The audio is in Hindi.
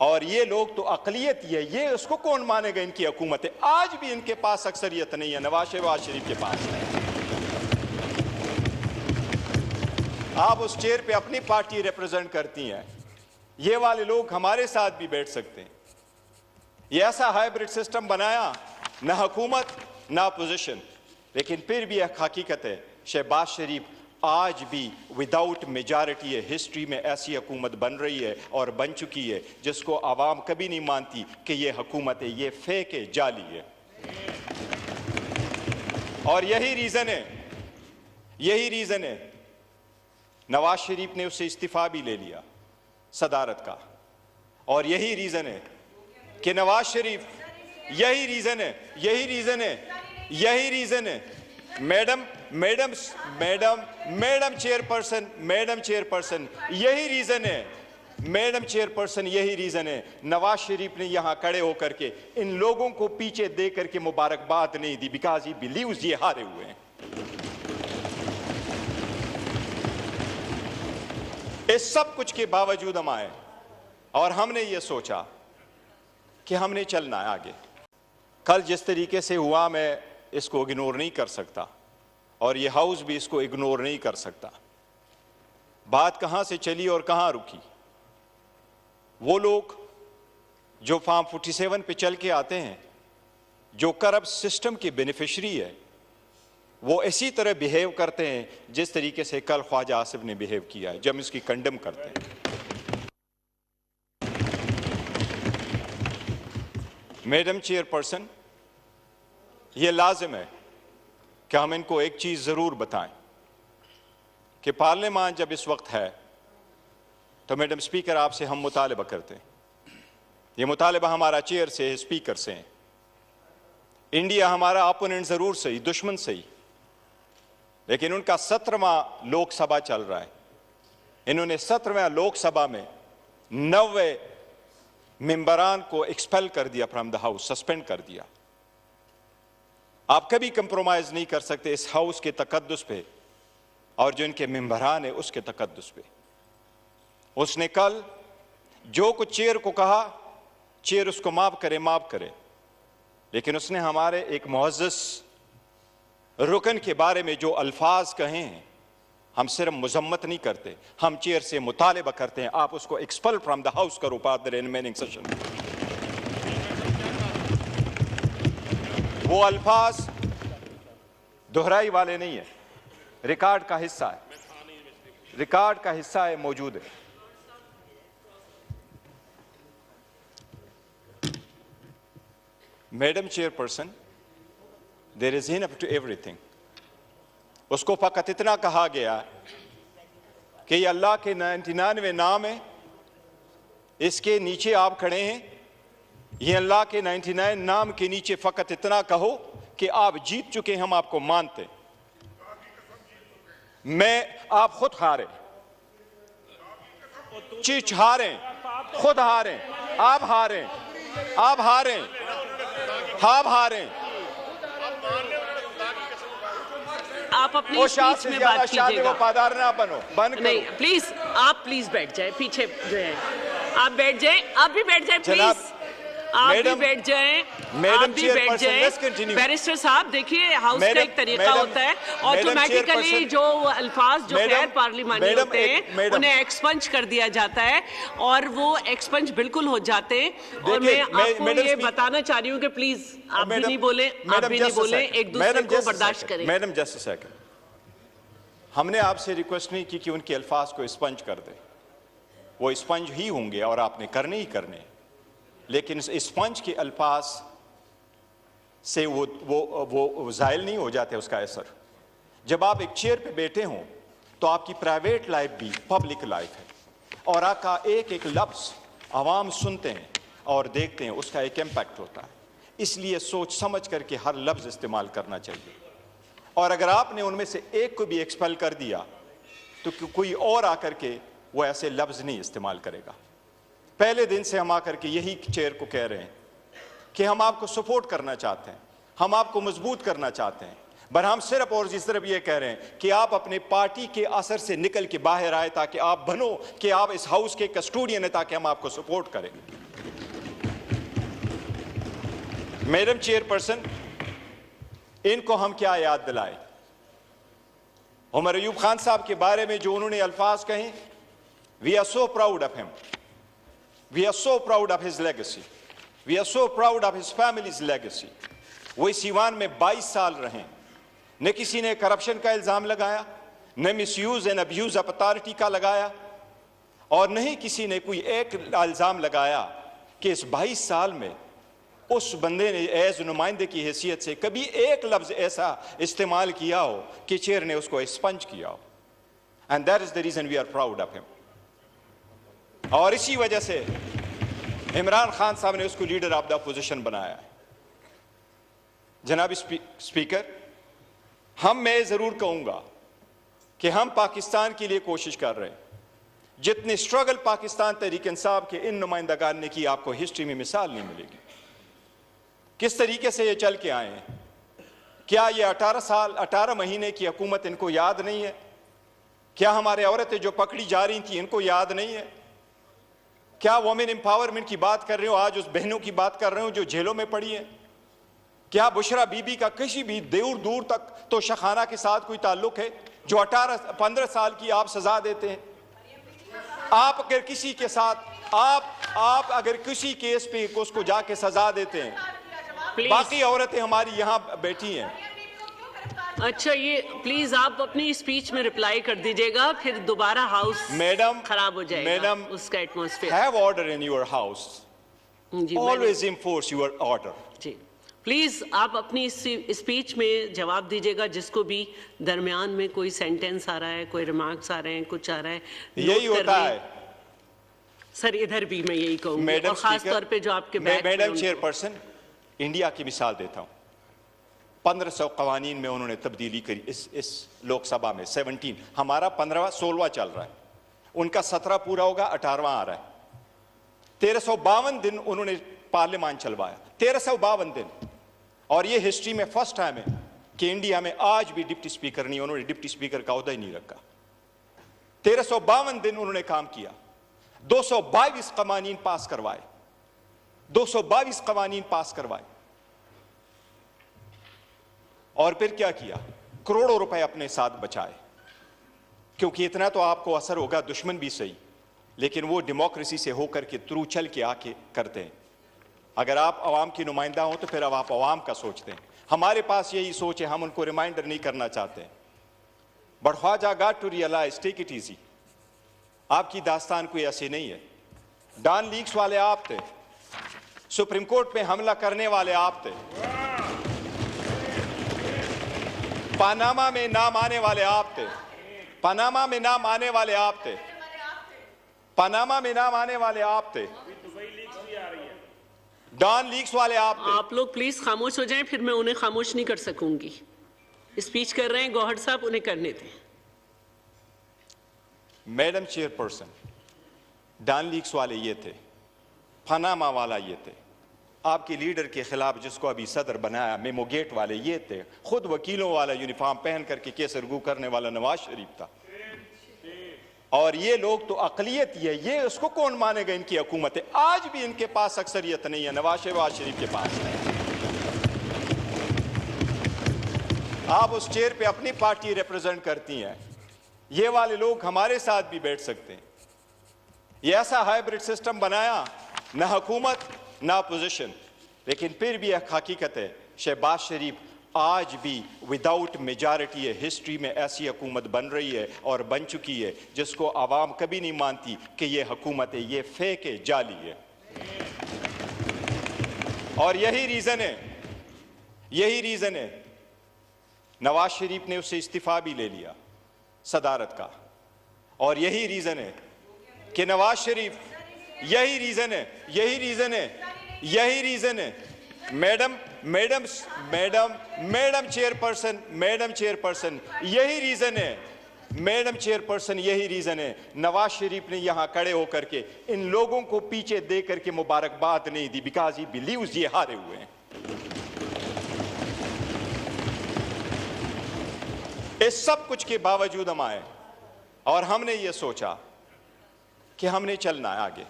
और ये लोग तो अक़लियत ही है, ये उसको कौन मानेगा? इनकी हुकूमत है। आज भी इनके पास अक्सरियत नहीं है, नवाज शरीफ के पास है। आप उस चेयर पे अपनी पार्टी रिप्रेजेंट करती हैं, ये वाले लोग हमारे साथ भी बैठ सकते हैं। ये ऐसा हाइब्रिड सिस्टम बनाया, ना हुकूमत ना अपोजिशन, लेकिन फिर भी एक हकीकत है, शहबाज शरीफ आज भी विदाउट मेजॉरिटी है। हिस्ट्री में ऐसी हुकूमत बन रही है और बन चुकी है जिसको आवाम कभी नहीं मानती कि ये हुकूमत है, ये फेक है, जाली है। और यही रीज़न है नवाज शरीफ ने उससे इस्तीफा भी ले लिया सदारत का। और यही रीज़न है कि नवाज शरीफ, यही रीज़न है मैडम चेयरपर्सन, यही रीज़न है नवाज शरीफ ने यहां खड़े होकर के इन लोगों को पीछे दे करके मुबारकबाद नहीं दी, बिकॉज ही बिलीव्स ये हारे हुए हैं। इस सब कुछ के बावजूद हम आए और हमने ये सोचा कि हमने चलना है आगे। कल जिस तरीके से हुआ, मैं इसको इग्नोर नहीं कर सकता और ये हाउस भी इसको इग्नोर नहीं कर सकता। बात कहां से चली और कहां रुकी? वो लोग जो फार्म 47 पे चल के आते हैं, जो करप्ट सिस्टम के बेनिफिशरी है, वो इसी तरह बिहेव करते हैं जिस तरीके से कल ख्वाजा आसिफ ने बिहेव किया है, जब इसकी कंडेम करते हैं। मैडम चेयरपर्सन, ये लाजिम है कि हम इनको एक चीज जरूर बताएं कि पार्लियामान जब इस वक्त है तो मैडम स्पीकर, आपसे हम मुतालबा करते हैं। ये मुतालबा हमारा चेयर से है, स्पीकर से है। इंडिया हमारा अपोनेंट जरूर सही, दुश्मन सही, लेकिन उनका 17वां लोकसभा चल रहा है। इन्होंने 17वें लोकसभा में 90 मेंबरान को एक्सपेल कर दिया फ्रॉम द हाउस, सस्पेंड कर दिया। आप कभी कंप्रोमाइज नहीं कर सकते इस हाउस के तकद्दुस पे और जो इनके मेंबरान है उसके तकद्दुस पे। उसने कल जो कुछ चेयर को कहा, चेयर उसको माफ करे, लेकिन उसने हमारे एक मुअज़्ज़ज़ रुकन के बारे में जो अल्फाज कहे हैं, हम सिर्फ मुजम्मत नहीं करते, हम चेयर से मुतालिबा करते हैं, आप उसको एक्सपेल फ्रॉम द हाउस करो पार्ट द रिमेनिंग सेशन। वो अल्फाज दोहराई वाले नहीं है, रिकॉर्ड का हिस्सा है, मौजूद है। Madam chairperson, there is enough to everything. उसको फकत इतना कहा गया कि ये अल्लाह के 99 नाम है, इसके नीचे आप खड़े हैं, ये अल्लाह के 99 नाम के नीचे फकत इतना कहो कि आप जीत चुके हैं, हम आपको मानते। आप खुद हारे, चीच हारे, खुद हारे, आप हारे, आप अपनी स्पीच में बात कीजिएगा। वफादार ना बनो, नहीं प्लीज, आप प्लीज बैठ जाए, पीछे जो है आप बैठ जाए, आप भी बैठ जाए प्लीज, आप भी बैठ जाए, बैरिस्टर साहब। देखिए हाउस का एक तरीका होता है, ऑटोमेटिकली जो अल्फाज जो गैर पार्लिमानी होते हैं उन्हें एक्सपंज कर दिया जाता है और वो एक्सपंज बिल्कुल हो जाते हैं। और मैं आपको ये बताना चाह रही हूँ कि प्लीज आप भी नहीं बोले, एक दूसरे को बर्दाश्त करें। मैडम जस्ट अ सेकंड, हमने आपसे रिक्वेस्ट नहीं की कि उनके अल्फाज को स्पंज कर दे, वो स्पंज ही होंगे और आपने करने ही करने, लेकिन स्पंज के अल्फाज से वो ज़ायल नहीं हो जाते उसका असर। जब आप एक चेयर पे बैठे हों तो आपकी प्राइवेट लाइफ भी पब्लिक लाइफ है और आपका एक एक लफ्ज़ आवाम सुनते हैं और देखते हैं, उसका एक इम्पैक्ट होता है। इसलिए सोच समझ करके हर लफ्ज़ इस्तेमाल करना चाहिए। और अगर आपने उनमें से एक को भी एक्सपेल कर दिया तो कोई और आकर के वो ऐसे लफ्ज़ नहीं इस्तेमाल करेगा। पहले दिन से हम आकर के यही चेयर को कह रहे हैं कि हम आपको सपोर्ट करना चाहते हैं, हम आपको मजबूत करना चाहते हैं, पर हम सिर्फ और इस तरफ ये कह रहे हैं कि आप अपने पार्टी के असर से निकल के बाहर आए ताकि आप बनो कि आप इस हाउस के कस्टोडियन है, ताकि हम आपको सपोर्ट करें। मैडम चेयरपर्सन, इनको हम क्या याद दिलाएं? उमर अयूब खान साहब के बारे में जो उन्होंने अल्फाज कहे, we are so proud of him, we are so proud of his legacy, we are so proud of his family's legacy. वो इस ईवान में 22 साल रहे, न किसी ने करप्शन का इल्जाम लगाया, न misuse and abuse of authority का लगाया, और न ही किसी ने कोई एक इल्जाम लगाया कि इस 22 साल में उस बंदे ने एज नुमाइंदे की हैसियत से कभी एक लफ्ज ऐसा इस्तेमाल किया हो कि चेयर ने उसको एक्सपंज किया हो। And that is the reason we are proud of him. और इसी वजह से इमरान खान साहब ने उसको लीडर ऑफ द अपोजिशन बनाया है। जनाब स्पीकर, मैं जरूर कहूंगा कि हम पाकिस्तान के लिए कोशिश कर रहे हैं। जितने स्ट्रगल पाकिस्तान तहरीक इंसाफ के इन नुमाइंदगान ने की, आपको हिस्ट्री में मिसाल नहीं मिलेगी। किस तरीके से ये चल के आए हैं। क्या ये 18 महीने की हुकूमत इनको याद नहीं है? क्या हमारे औरतें जो पकड़ी जा रही थी इनको याद नहीं है? क्या वुमेन एम्पावरमेंट की बात कर रहे हो, आज उस बहनों की बात कर रहे हो जो जेलों में पड़ी हैं? क्या बुशरा बीबी का किसी भी दूर तक तो शखाना के साथ कोई ताल्लुक है जो 15 साल की आप सजा देते हैं? आप अगर किसी के साथ आप अगर किसी केस पे उसको जाके सजा देते हैं, बाकी औरतें हमारी यहां बैठी हैं। अच्छा, ये प्लीज आप अपनी स्पीच में रिप्लाई कर दीजिएगा, फिर दोबारा हाउस मैडम खराब हो जाएगा। मैडम, उसका atmosphere. Have order in your house, always enforce your order. जी प्लीज आप अपनी स्पीच में जवाब दीजिएगा, जिसको भी दरमियान में कोई सेंटेंस आ रहा है, कोई रिमार्क्स आ रहे हैं, कुछ आ रहा है, यही होता है सर। इधर भी मैं यही कहूंगी, और खास तौर पे जो आपके मैडम चेयरपर्सन, इंडिया की मिसाल देता हूं। 1500 कवानीन में उन्होंने तब्दीली करी इस लोकसभा में। 17, हमारा 16वां चल रहा है, उनका 17 पूरा होगा, 18वां आ रहा है। 1352 दिन उन्होंने पार्लियामान चलवाया, 1352 दिन। और ये हिस्ट्री में फर्स्ट टाइम है कि इंडिया में आज भी डिप्टी स्पीकर नहीं, उन्होंने डिप्टी स्पीकर का ओहदा ही नहीं रखा। 1352 दिन उन्होंने काम किया, 222 कवानीन पास करवाए, 222 कवानीन पास करवाए। और फिर क्या किया? करोड़ों रुपए अपने साथ बचाए। क्योंकि इतना तो आपको असर होगा, दुश्मन भी सही, लेकिन वो डेमोक्रेसी से होकर के थ्रू चल के आके करते हैं। अगर आप अवाम की नुमाइंदा हो तो फिर अब आप अवाम का सोचते हैं। हमारे पास यही सोच है, हम उनको रिमाइंडर नहीं करना चाहते। But Khawaja got to realise, take it easy. आपकी दास्तान कोई ऐसी नहीं है। डॉन लीक्स वाले आप थे, सुप्रीम कोर्ट पे हमला करने वाले आप थे, पनामा में नाम आने वाले आप थे, पनामा में नाम आने वाले आप थे, पनामा में नाम आने वाले आप थे, डॉन लीक्स वाले आप थे। आप लोग प्लीज खामोश हो जाएं, फिर मैं उन्हें खामोश नहीं कर सकूंगी। स्पीच कर रहे हैं गौहर साहब, उन्हें करने दें। मैडम चेयरपर्सन, डॉन लीक्स वाले ये थे, पनामा वाला ये थे, आपके लीडर के खिलाफ जिसको अभी सदर बनाया मेमोगेट वाले ये थे, खुद वकीलों वाला यूनिफॉर्म पहन करके केस रगू करने वाला नवाज शरीफ था। और ये लोग तो अकलियत ही है, ये उसको कौन मानेगा? इनकी हुकूमत है, आज भी इनके पास अक्सरियत नहीं है, नवाज शरीफ के पास नहीं। आप उस चेयर पे अपनी पार्टी रिप्रेजेंट करती हैं, ये वाले लोग हमारे साथ भी बैठ सकते हैं। ये ऐसा हाइब्रिड सिस्टम बनाया, ना हुकूमत ना अपोजिशन, लेकिन फिर भी एक हकीकत है, शहबाज शरीफ आज भी विदाउट मेजॉरिटी है हिस्ट्री में ऐसी हुकूमत बन रही है और बन चुकी है जिसको आवाम कभी नहीं मानती कि ये हुकूमत है, ये फेक है, जाली है। और यही रीजन है नवाज शरीफ ने उससे इस्तीफा भी ले लिया सदारत का। और यही रीजन है कि नवाज शरीफ, यही रीजन है मैडम चेयरपर्सन, यही रीजन है नवाज शरीफ ने यहां खड़े होकर के इन लोगों को पीछे दे करके मुबारकबाद नहीं दी, बिकॉज ही बिलीव्स ये हारे हुए हैं। इस सब कुछ के बावजूद हम आए और हमने ये सोचा कि हमने चलना है आगे।